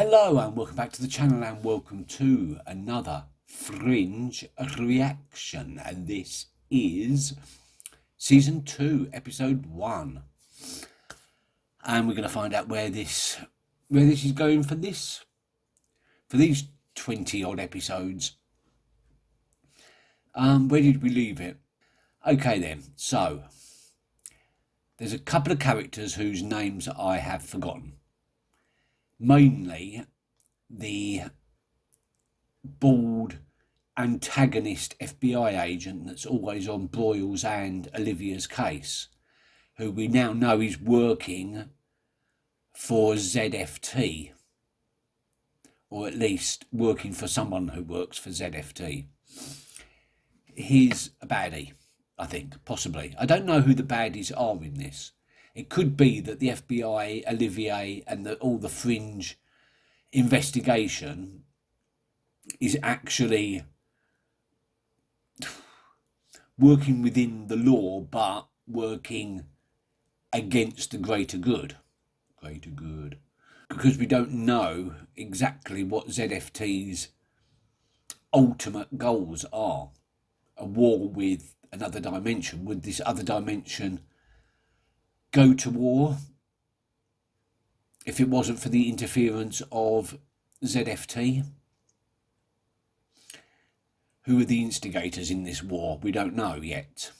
Hello and welcome back to the channel and welcome to another Fringe reaction, and this is season 2 episode 1, and we're going to find out where this is going for these 20 odd episodes. Where did we leave it? Okay then, so there's a couple of characters whose names I have forgotten. Mainly the bald antagonist FBI agent that's always on Broyles and Olivia's case, who we now know is working for ZFT, or at least working for someone who works for ZFT. He's a baddie, I think, possibly. I don't know who the baddies are in this. It could be that the FBI, Olivier, and all the Fringe investigation is actually working within the law, but working against the greater good. Because we don't know exactly what ZFT's ultimate goals are. A war with another dimension. Would this other dimension go to war if it wasn't for the interference of ZFT? Who are the instigators in this war? We don't know yet.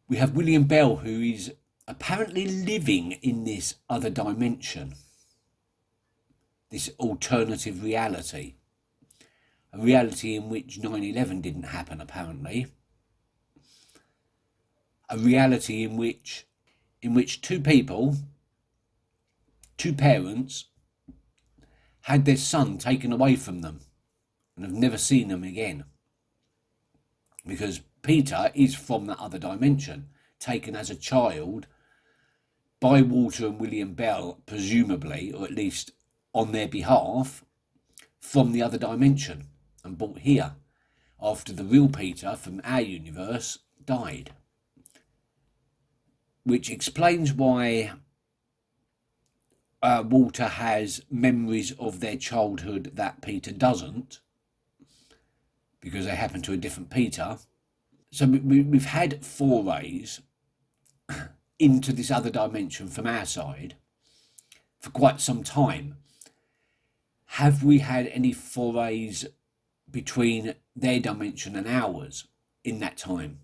We have William Bell, who is apparently living in this other dimension, this alternative reality, a reality in which 9/11 didn't happen, apparently. A reality in which two parents, had their son taken away from them and have never seen them again. Because Peter is from that other dimension, taken as a child by Walter and William Bell, presumably, or at least on their behalf, from the other dimension and brought here after the real Peter from our universe died. Which explains why Walter has memories of their childhood that Peter doesn't, because they happen to a different Peter. So we've had forays into this other dimension from our side for quite some time. Have we had any forays between their dimension and ours in that time?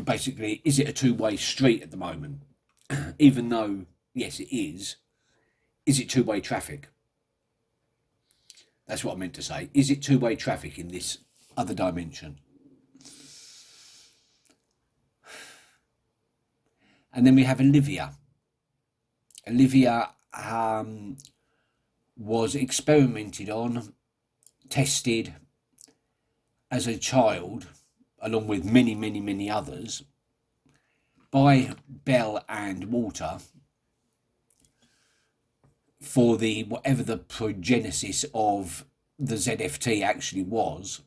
Basically, is it a two-way street at the moment? Even though, yes, it is it two-way traffic? That's what I meant to say. Is it two-way traffic in this other dimension? And then we have Olivia. Olivia was experimented on, tested as a child, along with many others, by Bell and Walter for the whatever the progenesis of the ZFT actually was.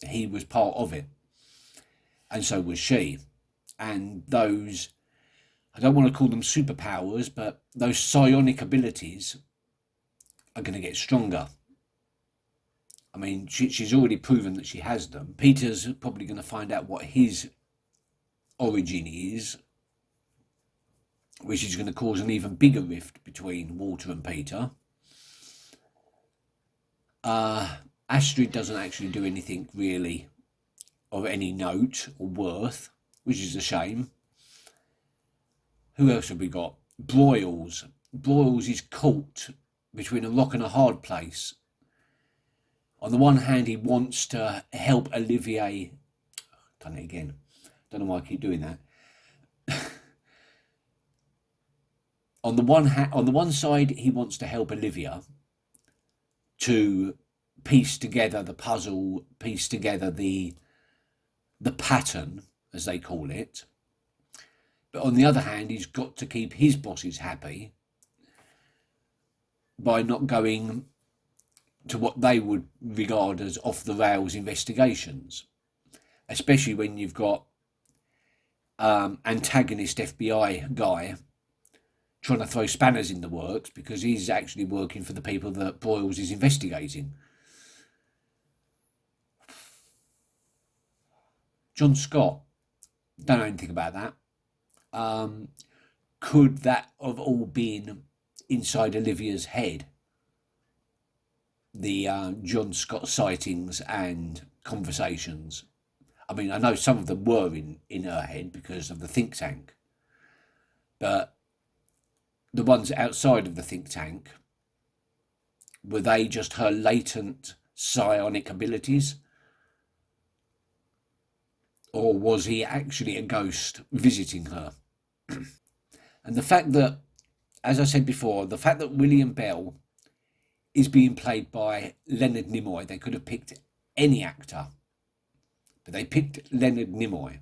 He was part of it, and so was she. And those, I don't want to call them superpowers, but those psionic abilities are going to get stronger. I mean, she's already proven that she has them. Peter's probably going to find out what his origin is, which is going to cause an even bigger rift between Walter and Peter. Astrid doesn't actually do anything really of any note or worth, which is a shame. Who else have we got? Broyles. Broyles is caught between a rock and a hard place. On the one hand, he wants to help Olivier. Done it again. Don't know why I keep doing that. On the one side, he wants to help Olivia to piece together the puzzle, piece together the pattern, as they call it. But on the other hand, he's got to keep his bosses happy by not going to what they would regard as off-the-rails investigations, especially when you've got antagonist FBI guy trying to throw spanners in the works because he's actually working for the people that Broyles is investigating. John Scott, don't know anything about that. Could that have all been inside Olivia's head? The John Scott sightings and conversations. I mean, I know some of them were in her head because of the think tank, but the ones outside of the think tank, were they just her latent psionic abilities? Or was he actually a ghost visiting her? And the fact that, as I said before, the fact that William Bell is being played by Leonard Nimoy, they could have picked any actor, but they picked Leonard Nimoy.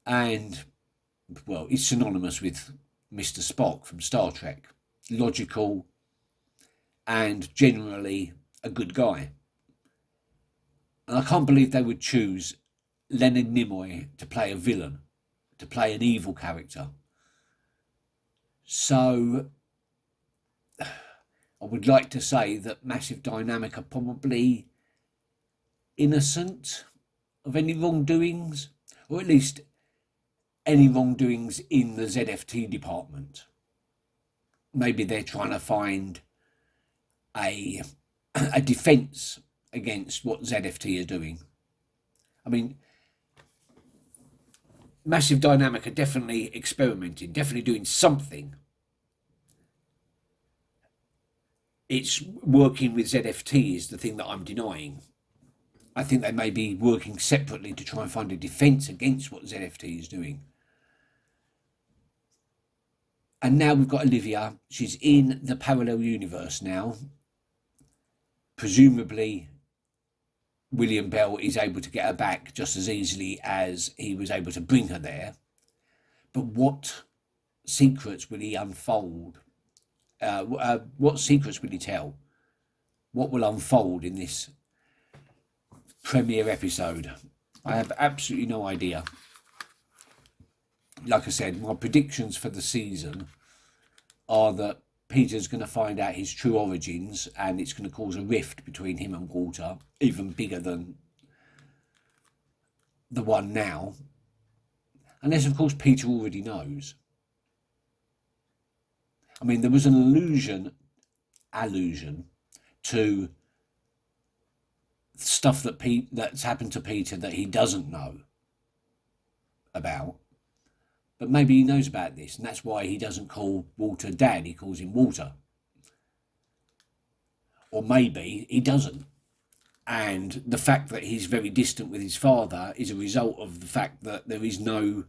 And, well, he's synonymous with Mr. Spock from Star Trek. Logical and generally a good guy. And I can't believe they would choose Leonard Nimoy to play a villain, to play an evil character. So I would like to say that Massive Dynamic are probably innocent of any wrongdoings, or at least any wrongdoings in the ZFT department. Maybe they're trying to find a defence against what ZFT are doing. I mean, Massive Dynamic are definitely experimenting, definitely doing something. It's working with ZFT is the thing that I'm denying. I think they may be working separately to try and find a defence against what ZFT is doing. And now we've got Olivia. She's in the parallel universe now. Presumably, William Bell is able to get her back just as easily as he was able to bring her there. But what secrets will he unfold? What secrets will he tell? What will unfold in this premiere episode? I have absolutely no idea. Like I said, my predictions for the season are that Peter's going to find out his true origins and it's going to cause a rift between him and Walter, even bigger than the one now. Unless, of course, Peter already knows. I mean, there was an allusion to stuff that's happened to Peter that he doesn't know about. But maybe he knows about this, and that's why he doesn't call Walter Dad, he calls him Walter. Or maybe he doesn't. And the fact that he's very distant with his father is a result of the fact that there is no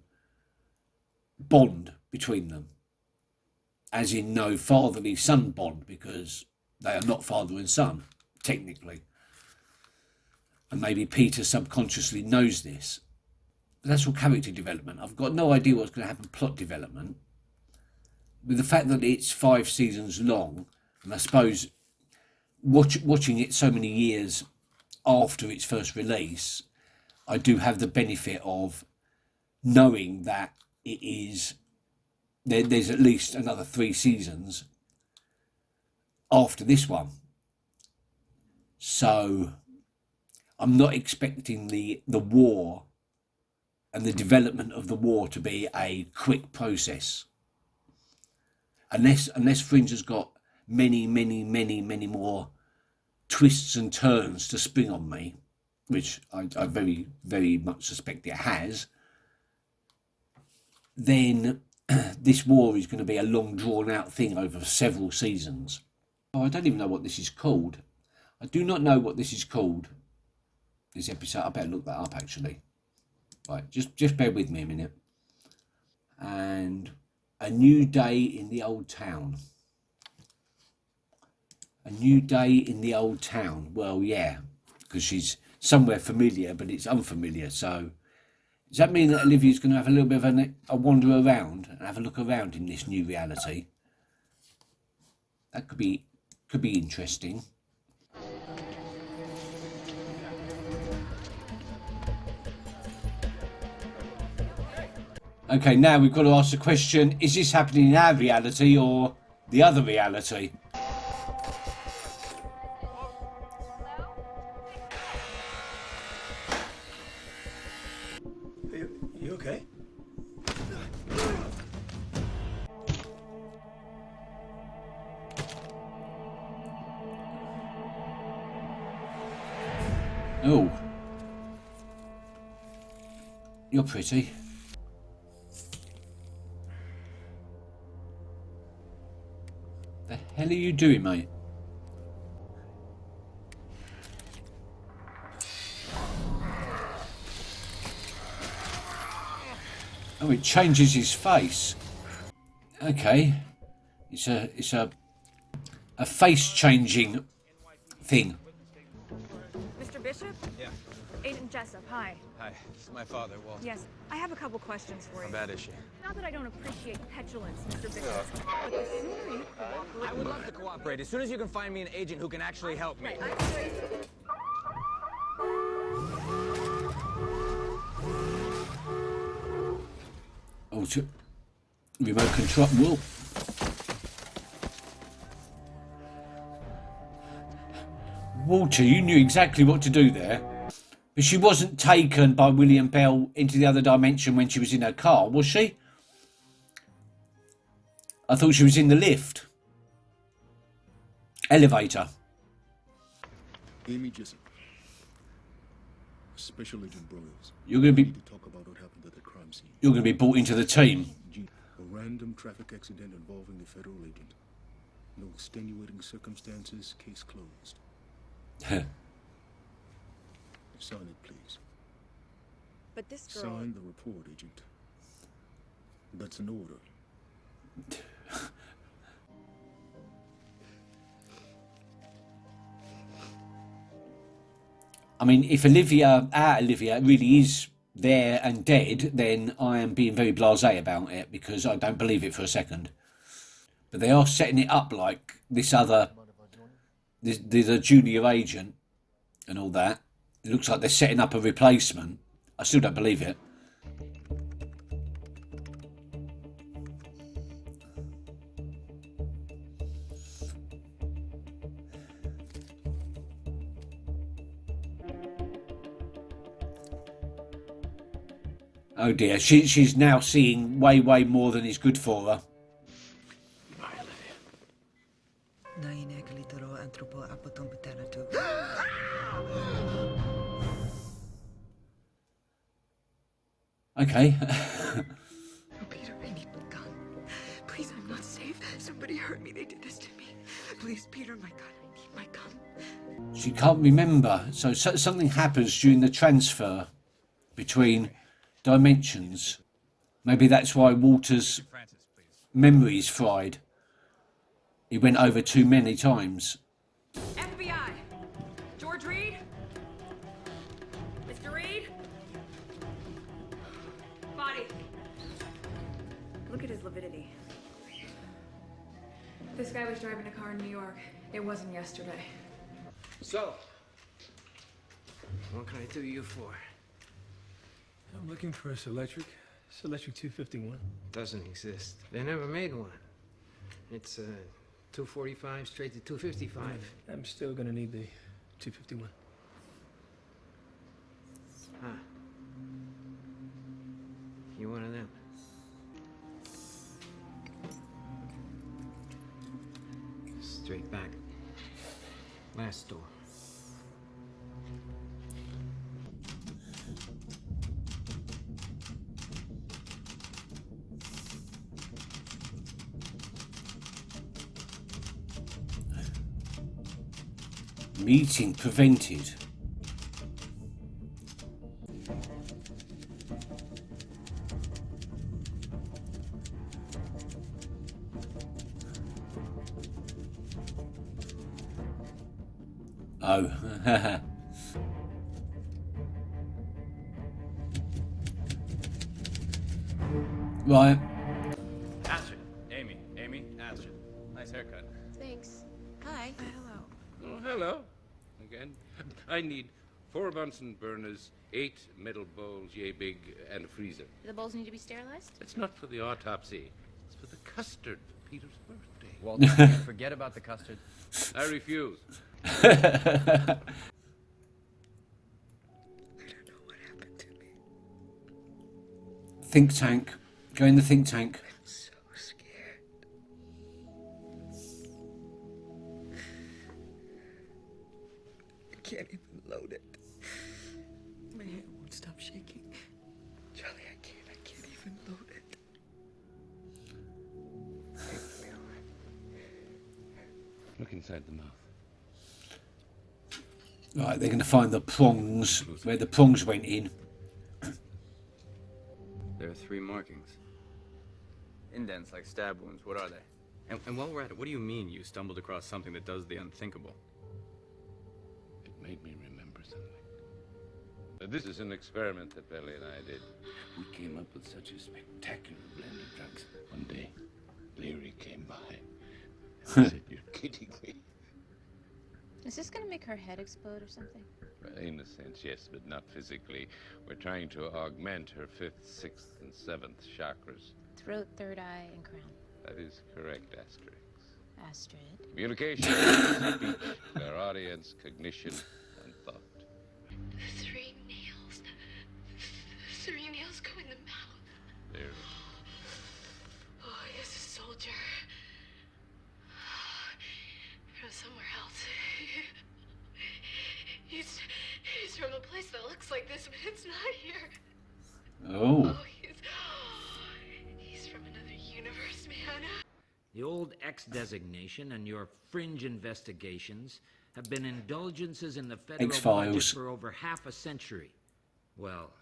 bond between them. As in no fatherly-son bond, because they are not father and son, technically. And maybe Peter subconsciously knows this. But that's all character development. I've got no idea what's going to happen plot development. With the fact that it's 5 seasons long, and I suppose watching it so many years after its first release, I do have the benefit of knowing that it is there's at least another 3 seasons after this one. So I'm not expecting the war and the development of the war to be a quick process. Unless Fringe has got many more twists and turns to spring on me, which I very, very much suspect it has, then this war is going to be a long drawn out thing over several seasons. Oh, I don't even know what this is called. I do not know what this is called. This episode, I better look that up actually. Right, just bear with me a minute. And A New Day in the Old Town. A New Day in the Old Town. Well, yeah, because she's somewhere familiar, but it's unfamiliar. So does that mean that Olivia's going to have a little bit of a wander around and have a look around in this new reality? That could be interesting. Okay, now we've got to ask the question, is this happening in our reality or the other reality? You okay? Oh. You're pretty. The hell are you doing, mate? Oh, it changes his face. Okay. It's a face changing thing. Mr. Bishop? Yeah. Agent Jessup, hi. Hi, this is my father, Walt. Yes, I have a couple questions for you. How bad is she? Not that I don't appreciate petulance, Mr. Bishop, but the sooner you cooperate... I would love to cooperate as soon as you can find me an agent who can actually help me. Oh, remote control. Whoa. Walter, you knew exactly what to do there. But she wasn't taken by William Bell into the other dimension when she was in her car, was she? I thought she was in the lift. Elevator. Amy Jessup. Special Agent Broyles. You're going to be... To talk about what happened at the crime scene. You're going to be brought into the team. A random traffic accident involving a federal agent. No extenuating circumstances. Case closed. Sign it, please. But this girl... Sign the report, Agent. That's an order. I mean, if Olivia, our Olivia, really is there and dead, then I am being very blasé about it because I don't believe it for a second. But they are setting it up like this other... There's a junior agent and all that. It looks like they're setting up a replacement. I still don't believe it. Oh dear, she's now seeing way more than is good for her. Okay. Peter, I need my gun. Please, I'm not safe. Somebody hurt me. They did this to me. Please, Peter, my gun. I need my gun. She can't remember. So something happens during the transfer between dimensions. Maybe that's why Walter's memory is fried. He went over too many times. FBI! George Reed? Mr. Reed? Body. Look at his lividity. This guy was driving a car in New York. It wasn't yesterday. So, what can I do you for? I'm looking for a Selectric 251. Doesn't exist. They never made one. It's 245 straight to 255. I'm still gonna need the 251. Huh. You one of them? Straight back. Last door. Meeting prevented. Oh. Right. Astrid. Amy, Astrid. Nice haircut. Thanks. Hi. Hello. Oh, hello. Again. I need 4 Bunsen burners, 8 metal bowls, yay big, and a freezer. Do the bowls need to be sterilized? It's not for the autopsy. It's for the custard for Peter's birthday. Walter, forget about the custard. I refuse. I don't know what happened to me. Think tank. Go in the think tank. I'm so scared. I can't even load it. My hand won't stop shaking. Charlie, I can't even load it. Look inside the mouth. Right, they're going to find the prongs, where the prongs went in. There are 3 markings. Indents like stab wounds. What are they? And while we're at it, what do you mean you stumbled across something that does the unthinkable? It made me remember something. This is an experiment that Belly and I did. We came up with such a spectacular blend of drugs. One day, Leary came by and said, "You're kidding me." Is this gonna make her head explode or something? Well, in a sense, yes, but not physically. We're trying to augment her 5th, 6th, and 7th chakras. Throat, third eye, and crown. That is correct, Asterix. Astrid. Communication, speech, clairaudience, cognition, and thought. 3 nails. 3 nails go in the mouth. There. Oh, he's a soldier. From somewhere else. He's from a place that looks like this, but it's not here. Oh. Oh, he's from another universe, man. The old X designation and your Fringe investigations have been indulgences in the federal X-Files. budget for over half a century. Well,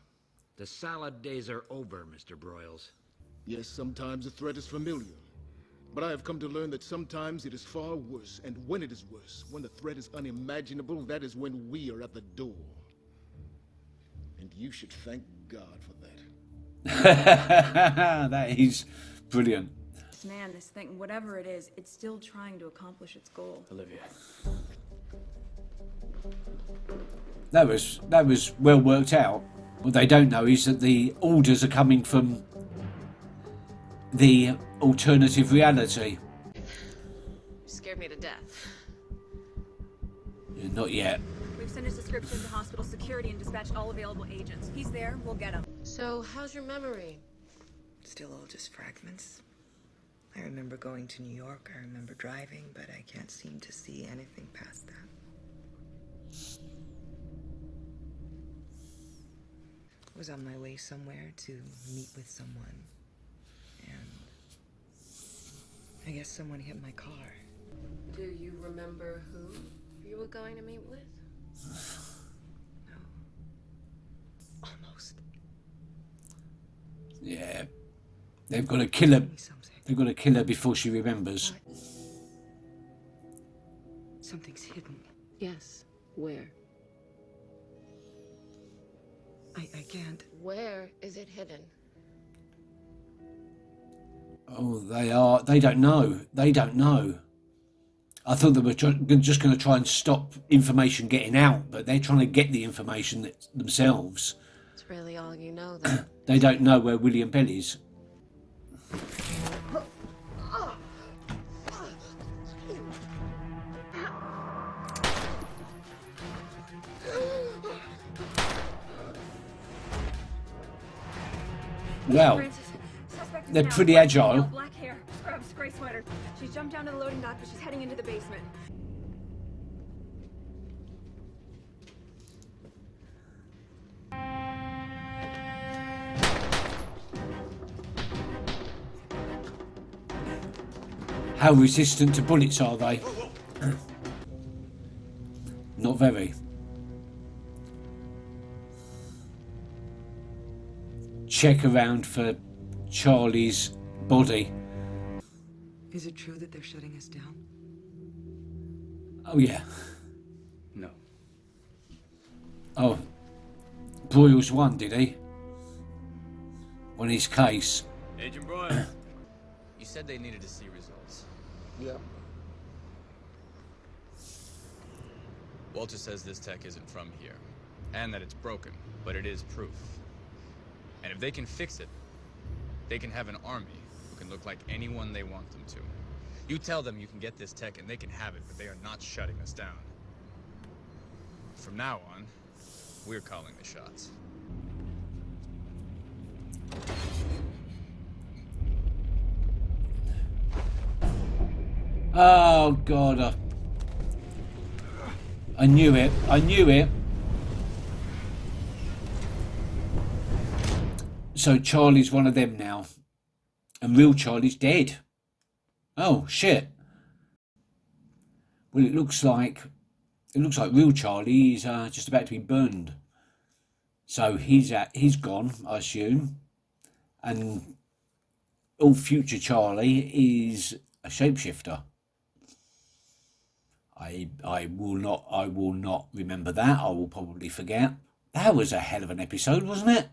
the salad days are over, Mr. Broyles. Yes, sometimes the threat is familiar. But I have come to learn that sometimes it is far worse. And when it is worse, when the threat is unimaginable, that is when we are at the door. And you should thank God for that. That is brilliant. This man, this thing, whatever it is, it's still trying to accomplish its goal. Olivia. That was well worked out. What they don't know is that the orders are coming from the alternative reality. Scared me to death. Not yet. We've sent his description to hospital security and dispatched all available agents. He's there, we'll get him. So, how's your memory? Still all just fragments. I remember going to New York, I remember driving, but I can't seem to see anything past that. I was on my way somewhere to meet with someone, and I guess someone hit my car. Do you remember who you were going to meet with? No. Almost. Yeah. They've got to kill her. Tell me something. They've got to kill her before she remembers. What? Something's hidden. Yes. Where? I can't. Where is it hidden? Oh, they don't know. They don't know. I thought they were just going to try and stop information getting out, but they're trying to get the information themselves. It's really all you know, then. They don't know where William Bell is. Wow. They're pretty agile. Black hair, scrubs, gray sweater. She's jumped down to the loading dock, but she's heading into the basement. How resistant to bullets are they? Not very. Check around for Charlie's body. Is it true that they're shutting us down? Oh yeah. No. Oh, Broyles won, did he? On his case. Agent Broyle. You said they needed to see results. Yeah. Walter says this tech isn't from here. And that it's broken, but it is proof. And if they can fix it, they can have an army who can look like anyone they want them to. You tell them you can get this tech and they can have it, but they are not shutting us down. From now on, we're calling the shots. Oh, God. I knew it. I knew it. So Charlie's one of them now. And real Charlie's dead. Oh, shit. Well, it looks like real Charlie is just about to be burned. So he's gone, I assume. And all future Charlie is a shapeshifter. I will not remember that. I will probably forget. That was a hell of an episode, wasn't it?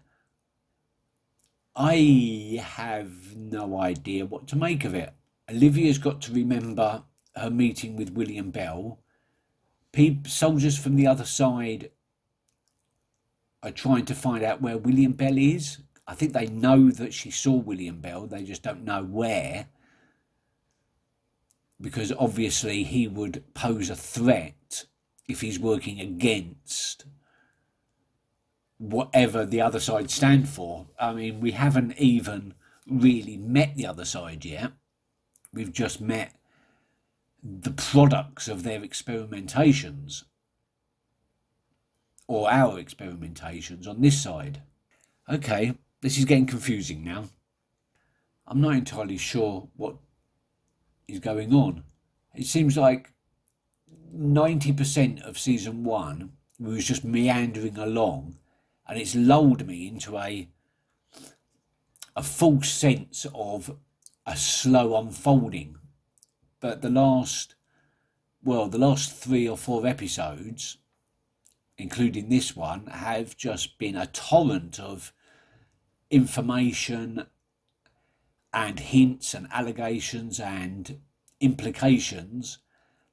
I have no idea what to make of it. Olivia's got to remember her meeting with William Bell. Soldiers from the other side are trying to find out where William Bell is. I think they know that she saw William Bell. They just don't know where. Because obviously he would pose a threat if he's working against whatever the other side stand for. I mean, we haven't even really met the other side yet. We've just met the products of their experimentations, or our experimentations on this side. Okay, this is getting confusing now. I'm not entirely sure what is going on. It seems like 90% of season 1 was just meandering along, and it's lulled me into a false sense of a slow unfolding. But the last 3 or 4 episodes, including this one, have just been a torrent of information and hints and allegations and implications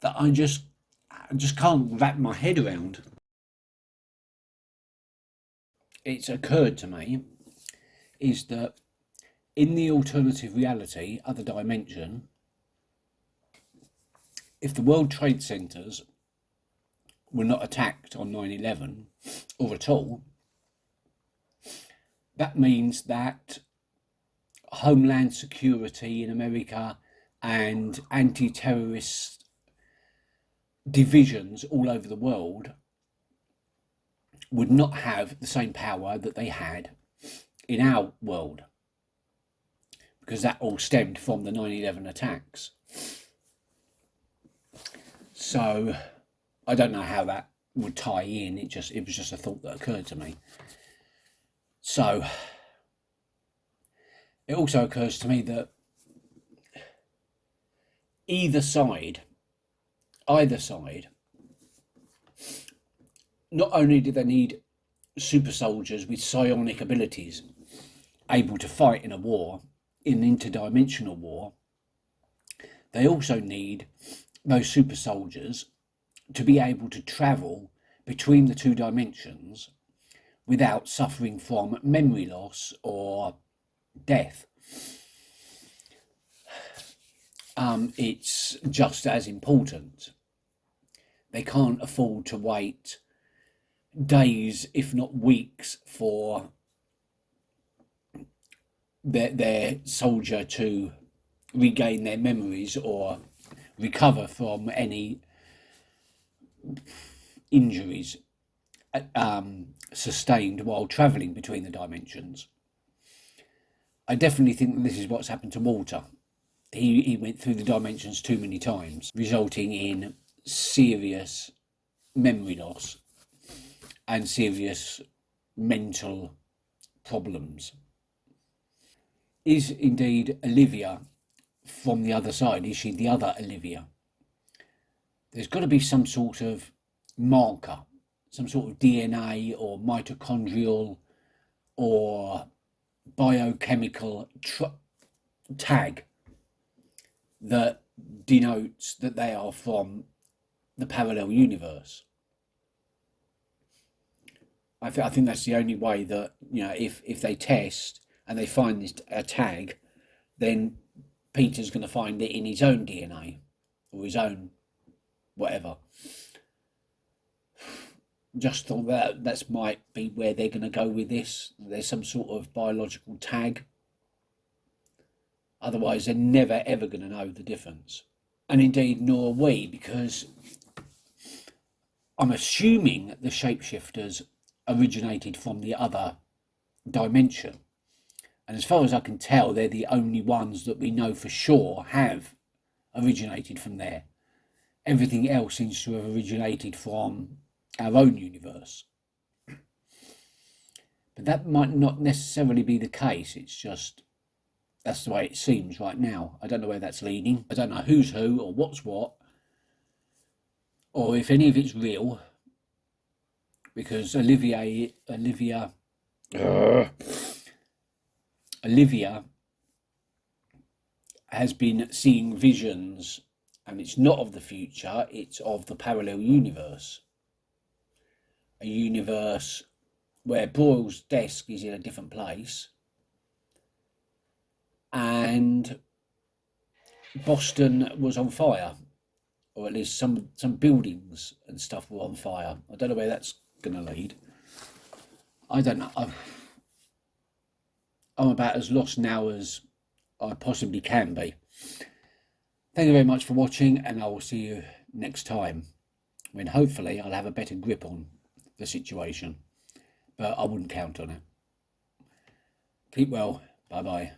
that I just can't wrap my head around. It's occurred to me is that in the alternative reality, other dimension, if the World Trade Centers were not attacked on 9/11 or at all, that means that Homeland Security in America and anti-terrorist divisions all over the world would not have the same power that they had in our world, because that all stemmed from the 9/11 attacks. So I don't know how that would tie in. It was just a thought that occurred to me. So it also occurs to me that either side, not only do they need super soldiers with psionic abilities able to fight in a war, in an interdimensional war, they also need those super soldiers to be able to travel between the 2 dimensions without suffering from memory loss or death. It's just as important. They can't afford to wait days, if not weeks, for their soldier to regain their memories or recover from any injuries sustained while travelling between the dimensions. I definitely think that this is what's happened to Walter. He went through the dimensions too many times, resulting in serious memory loss and serious mental problems. Is indeed Olivia from the other side? Is she the other Olivia? There's got to be some sort of marker, some sort of DNA or mitochondrial or biochemical tag that denotes that they are from the parallel universe. I think that's the only way that, you know, if they test and they find this a tag, then Peter's going to find it in his own DNA or his own whatever. Just thought that might be where they're going to go with this. There's some sort of biological tag. Otherwise, they're never ever going to know the difference. And indeed, nor are we, because I'm assuming the shapeshifters originated from the other dimension. And as far as I can tell, they're the only ones that we know for sure have originated from there. Everything else seems to have originated from our own universe. But that might not necessarily be the case. It's just, that's the way it seems right now. I don't know where that's leading. I don't know who's who or what's what, or if any of it's real, because Olivia has been seeing visions, and it's not of the future, it's of the parallel universe. A universe where Broyle's desk is in a different place, and Boston was on fire, or at least some buildings and stuff were on fire. I don't know where that's going to lead. I don't know. I'm about as lost now as I possibly can be. Thank you very much for watching, and I will see you next time, when hopefully I'll have a better grip on the situation, but I wouldn't count on it. Keep well. Bye bye.